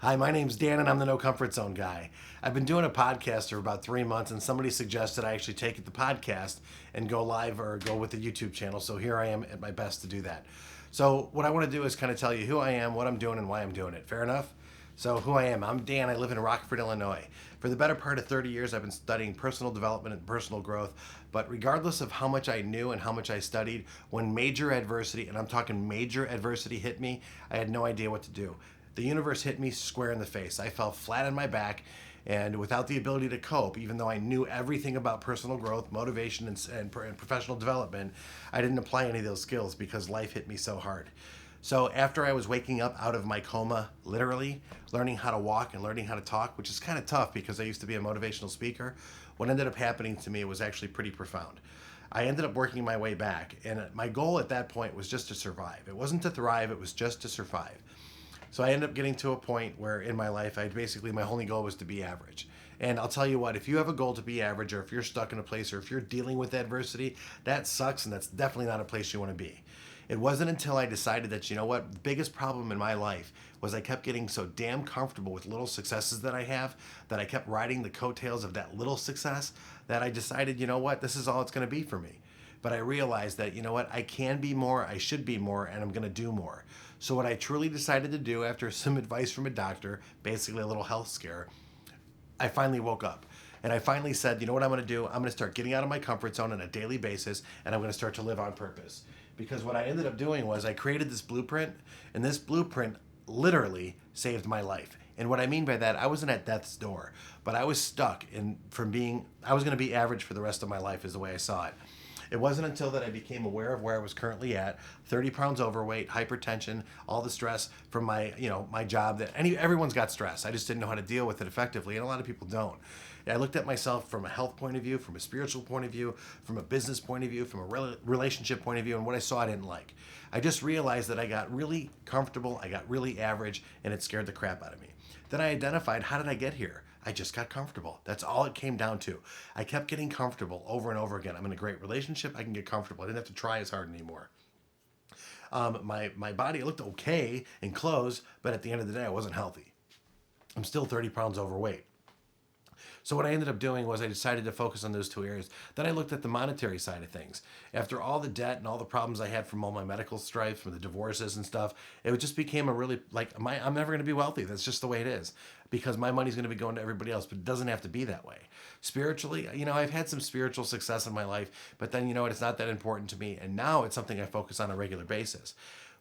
Hi, my name's Dan, and I'm the No Comfort Zone guy. I've been doing a podcast for about 3 months, and somebody suggested I actually take the podcast and go live or go with the YouTube channel. So here I am at my best to do that. So what I want to do is kind of tell you who I am, what I'm doing, and why I'm doing it. Fair enough? So who I am, I'm Dan. I live in Rockford, Illinois. For the better part of 30 years, I've been studying personal development and personal growth. But regardless of how much I knew and how much I studied, when major adversity, and I'm talking major adversity, hit me, I had no idea what to do. The universe hit me square in the face. I fell flat on my back, and without the ability to cope, even though I knew everything about personal growth, motivation, and professional development, I didn't apply any of those skills because life hit me so hard. So after I was waking up out of my coma, literally learning how to walk and learning how to talk, which is kind of tough because I used to be a motivational speaker, what ended up happening to me was actually pretty profound. I ended up working my way back, and my goal at that point was just to survive. It wasn't to thrive, it was just to survive. So I ended up getting to a point where in my life, my only goal was to be average. And I'll tell you what, if you have a goal to be average, or if you're stuck in a place, or if you're dealing with adversity, that sucks, and that's definitely not a place you want to be. It wasn't until I decided that, you know what, the biggest problem in my life was I kept getting so damn comfortable with little successes that I have, that I kept riding the coattails of that little success, that I decided, you know what, this is all it's going to be for me. But I realized that, you know what, I can be more, I should be more, and I'm going to do more. So what I truly decided to do after some advice from a doctor, basically a little health scare, I finally woke up. And I finally said, you know what I'm going to do? I'm going to start getting out of my comfort zone on a daily basis, and I'm going to start to live on purpose. Because what I ended up doing was I created this blueprint, and this blueprint literally saved my life. And what I mean by that, I wasn't at death's door, but I was stuck I was going to be average for the rest of my life is the way I saw it. It wasn't until that I became aware of where I was currently at, 30 pounds overweight, hypertension, all the stress from my job that everyone's got stress. I just didn't know how to deal with it effectively, and a lot of people don't. And I looked at myself from a health point of view, from a spiritual point of view, from a business point of view, from a relationship point of view, and what I saw I didn't like. I just realized that I got really comfortable, I got really average, and it scared the crap out of me. Then I identified, how did I get here? I just got comfortable. That's all it came down to. I kept getting comfortable over and over again. I'm in a great relationship. I can get comfortable. I didn't have to try as hard anymore. My body looked okay in clothes, but at the end of the day, I wasn't healthy. I'm still 30 pounds overweight. So what I ended up doing was I decided to focus on those two areas. Then I looked at the monetary side of things. After all the debt and all the problems I had from all my medical strife, from the divorces and stuff, it just became a really I'm never going to be wealthy. That's just the way it is, because my money's going to be going to everybody else. But it doesn't have to be that way. Spiritually, I've had some spiritual success in my life, but then it's not that important to me. And now it's something I focus on a regular basis.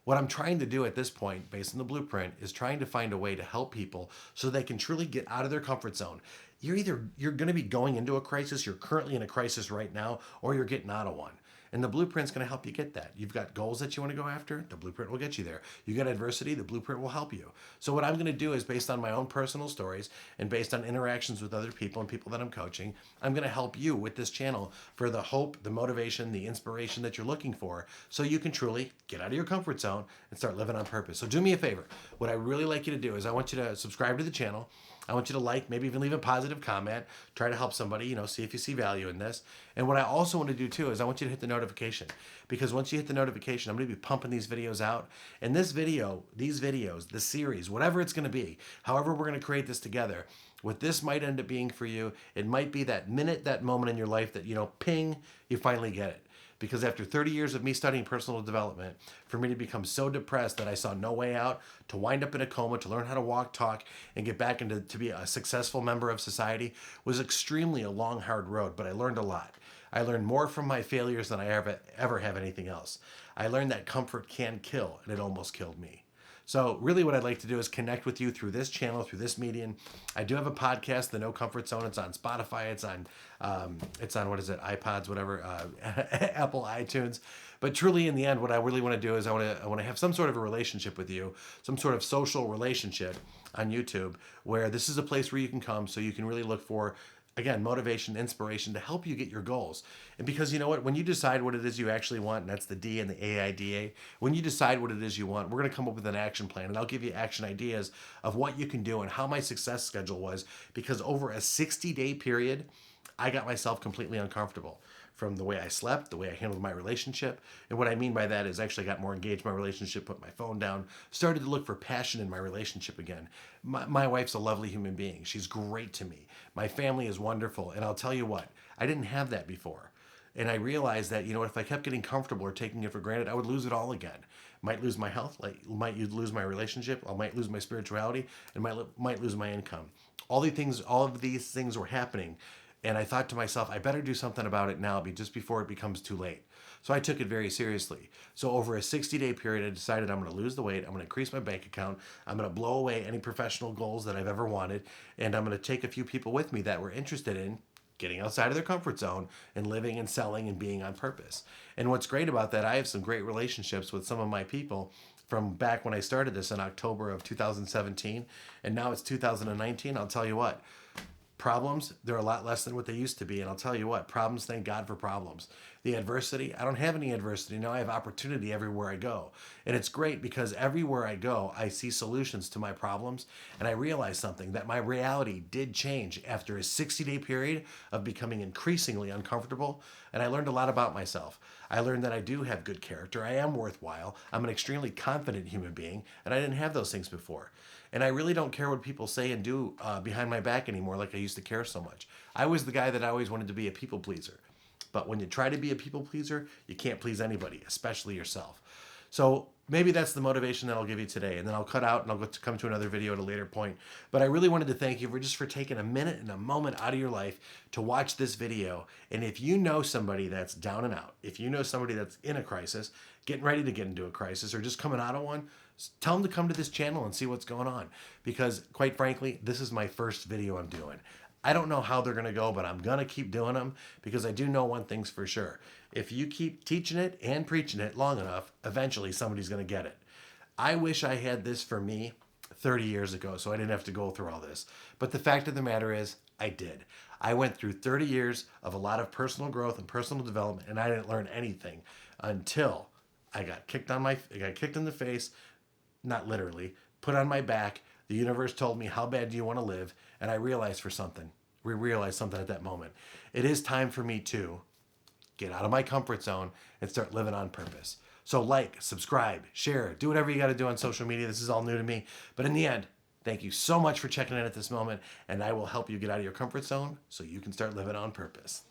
What I'm trying to do at this point, based on the blueprint, is trying to find a way to help people so they can truly get out of their comfort zone. You're going to be going into a crisis, you're currently in a crisis right now, or you're getting out of one. And the blueprint's going to help you get that. You've got goals that you want to go after, the blueprint will get you there. You got adversity, the blueprint will help you. So what I'm going to do is, based on my own personal stories and based on interactions with other people and people that I'm coaching, I'm going to help you with this channel for the hope, the motivation, the inspiration that you're looking for, so you can truly get out of your comfort zone and start living on purpose. So do me a favor. What I really like you to do is I want you to subscribe to the channel. I want you to like, maybe even leave a positive comment, try to help somebody, see if you see value in this. And what I also want to do too is I want you to hit the notification, because once you hit the notification, I'm going to be pumping these videos out. And these videos, the series, whatever it's going to be, however we're going to create this together, what this might end up being for you, it might be that minute, that moment in your life that, ping, you finally get it. Because after 30 years of me studying personal development, for me to become so depressed that I saw no way out, to wind up in a coma, to learn how to walk, talk, and get back into to be a successful member of society was extremely a long, hard road, but I learned a lot. I learned more from my failures than I ever have anything else. I learned that comfort can kill, and it almost killed me. So really what I'd like to do is connect with you through this channel, through this medium. I do have a podcast, The No Comfort Zone. It's on Spotify. It's on what is it, iPods, whatever, Apple iTunes. But truly in the end, what I really want to do is I want to have some sort of a relationship with you, some sort of social relationship on YouTube, where this is a place where you can come so you can really look for, again, motivation, inspiration to help you get your goals. And because you know what, when you decide what it is you actually want, and that's the D and the AIDA, when you decide what it is you want, we're going to come up with an action plan, and I'll give you action ideas of what you can do and how my success schedule was, because over a 60-day period, I got myself completely uncomfortable. from the way I slept, the way I handled my relationship. And what I mean by that is actually got more engaged in my relationship, put my phone down, started to look for passion in my relationship again. My wife's a lovely human being. She's great to me. My family is wonderful. And I'll tell you what, I didn't have that before. And I realized that, if I kept getting comfortable or taking it for granted, I would lose it all again. Might lose my health, might lose my relationship, I might lose my spirituality, and might lose my income. All of these things were happening. And I thought to myself, I better do something about it now, just before it becomes too late. So I took it very seriously. So over a 60-day period, I decided I'm going to lose the weight. I'm going to increase my bank account. I'm going to blow away any professional goals that I've ever wanted. And I'm going to take a few people with me that were interested in getting outside of their comfort zone and living and selling and being on purpose. And what's great about that, I have some great relationships with some of my people from back when I started this in October of 2017. And now it's 2019. I'll tell you what. Problems, they're a lot less than what they used to be. And I'll tell you what, problems, thank God for problems. The adversity, I don't have any adversity. Now I have opportunity everywhere I go. And it's great because everywhere I go, I see solutions to my problems. And I realize something, that my reality did change after a 60-day period of becoming increasingly uncomfortable. And I learned a lot about myself. I learned that I do have good character. I am worthwhile. I'm an extremely confident human being. And I didn't have those things before. And I really don't care what people say and do behind my back anymore like I used to care so much. I was the guy that always wanted to be a people pleaser. But when you try to be a people pleaser, you can't please anybody, especially yourself. So maybe that's the motivation that I'll give you today. And then I'll cut out and I'll come to another video at a later point. But I really wanted to thank you for taking a minute and a moment out of your life to watch this video. And if you know somebody that's down and out, if you know somebody that's in a crisis, getting ready to get into a crisis, or just coming out of one, tell them to come to this channel and see what's going on. Because quite frankly, this is my first video I'm doing. I don't know how they're going to go, but I'm going to keep doing them because I do know one thing's for sure. If you keep teaching it and preaching it long enough, eventually somebody's going to get it. I wish I had this for me 30 years ago so I didn't have to go through all this. But the fact of the matter is, I did. I went through 30 years of a lot of personal growth and personal development, and I didn't learn anything until I got kicked in the face, not literally, put on my back. The universe told me, how bad do you want to live? And I realized something at that moment. It is time for me to get out of my comfort zone and start living on purpose. So subscribe, share, do whatever you got to do on social media. This is all new to me. But in the end, thank you so much for checking in at this moment, and I will help you get out of your comfort zone so you can start living on purpose.